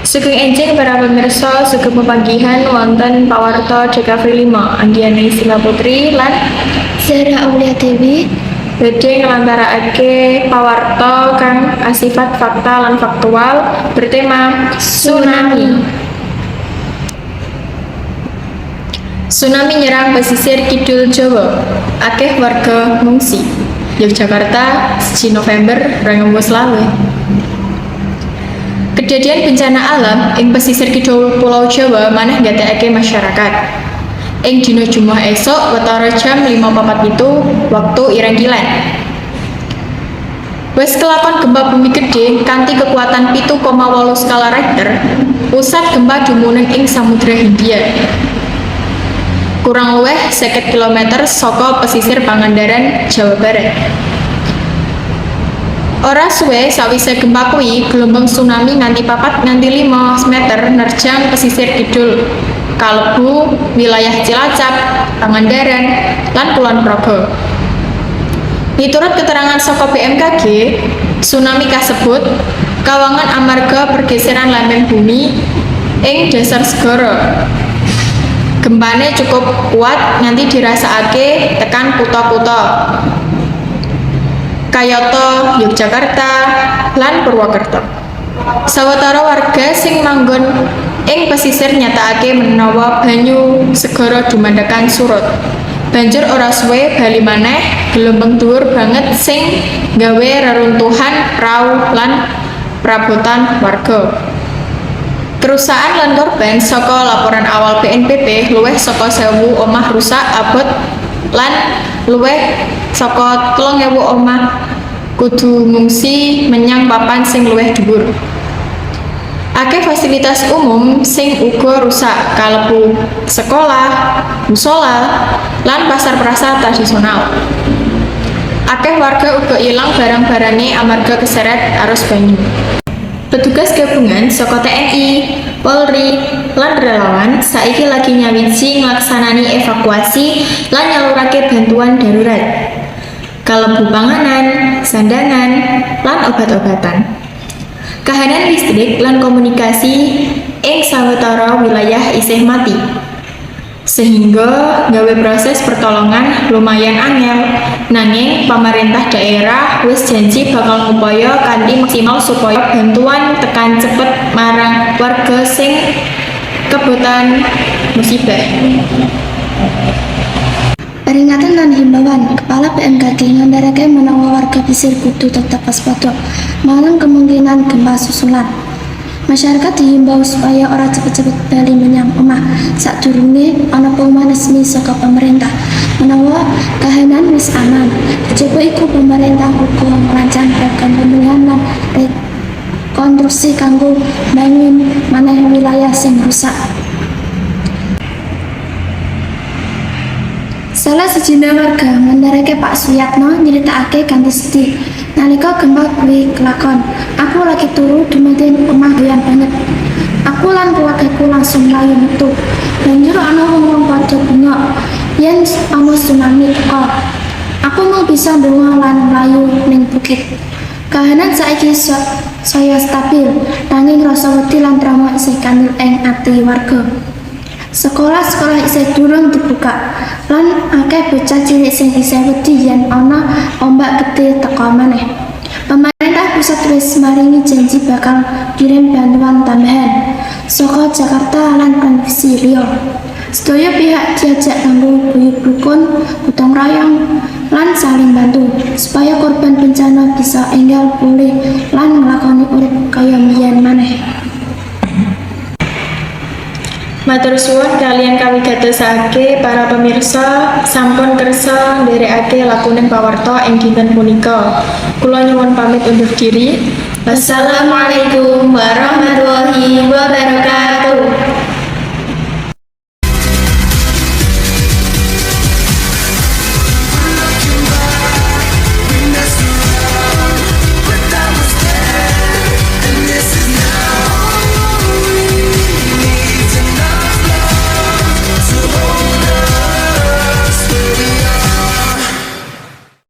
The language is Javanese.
Sugeng enjing para pemirsa, sugeng pepanggihan wonten pawarta DKV 5 Anggiani Sila Putri lan Zara Aulia Dewi badhe nglantarake pawarta kang asifat fakta lan faktual bertema tsunami. Tsunami nyerang pesisir kidul Jawa, akeh warga ngungsi. Yogyakarta, 1 November 2020. Kejadian bencana alam ing pesisir kidul Pulau Jawa maneh nggatekake masyarakat. Ing dina Jumat esuk watara jam 5.47 waktu Ireng Kilen. Wes kelakon gempa bumi gede kanthi kekuatan 7,8 skala Richter. Pusat gempa dumunung ing Samudra Hindia. Kurang luwih 50 km saka pesisir Pangandaran, Jawa Barat. Ora suwe sawise gempa kuwi, gelombang tsunami nganti 4 nganti 5 meter nerjang pesisir kidul, kalebu wilayah Cilacap, Pangandaran, lan Kulon Progo. Miturut keterangan saka BMKG, tsunami kasebut kawangan amarga pergeseran lempeng bumi ing dasar segara. Gempane cukup kuat nganti dirasakake tekan kutha-kutha kayata Yogyakarta lan Purwokerto. Sawetara warga sing manggon ing pesisir nyatakake menawa banyu segara dumandakan surut. Banjur ora suwe bali maneh gelombang dhuwur banget sing gawe reruntuhan prau lan perabotan warga. Kerusakan lan korban saka laporan awal BNPB luwih saka 1000 omah rusak abot lan luwih saka 3000 omah kudu ngungsi menyang papan sing luwih dhuwur. Akeh fasilitas umum sing uga rusak kalebu sekolah, musala, lan pasar-pasar tradisional. Akeh warga uga ilang barang-barane amarga keseret arus banyu. Petugas gabungan saka TNI, Polri, lan relawan saiki lagi nyawiji nglaksanani evakuasi lan nyalurake bantuan darurat. Kalebu panganan, sandangan, lan obat-obatan. Kahanan listrik lan komunikasi ing sawetara wilayah isih mati. Sehingga gawe proses pertolongan lumayan angel, nanging pemerintah daerah wis janji bakal ngupaya kanthi maksimal supaya bantuan tekan cepet marang warga sing kebutan musibah. Peringatan dan himbauan Kepala BMKG ngandharake menawa warga pesisir kudu tetap waspada marang kemungkinan gempa susulan. Masyarakat dihimbau supaya ora cepet-cepet bali menyang omah sadurunge ana pengumuman resmi saka pemerintah menawa kahanan wis aman. Kejaba iku pemerintah uga merancang program pemulihan lan rekonstruksi kanggo bangun maneh wilayah sing rusak. Salah sejina warga ngandharake Pak Suyatno nyritakake kanthi sedih. Nalika gempa kuwi kelakon, aku lagi turu dumadin omah doyan banget. Aku lan keluargaku langsung mlayu metu. Banjur ana wong-wong padha bengok yen ana tsunami teko. Aku mau bisa ndonga lan mlayu ning bukit. Kahanan saiki saya stabil, nanging rasa wedi lan trauma isih kandel ing ati warga. Sekolah-sekolah isih durung dibuka, lan akeh bocah cilik sing isih wedi yen ana ombak gede teko maneh. Pemerintah pusat wis maringi janji bakal kirim bantuan tambahan saka Jakarta lan provinsi liya. Sedaya pihak diajak kanggo guyub rukun, gotong royong, lan saling bantu supaya korban bencana bisa enggal pulih lan nglakoni urip kaya mbiyen maneh. Matur suwun kalian kawigatosake para pemirsa sampun kersa ndherekake lakuning pawarta ing dinten punika. Kula nyuwun pamit undur diri. Wassalamualaikum warahmatullahi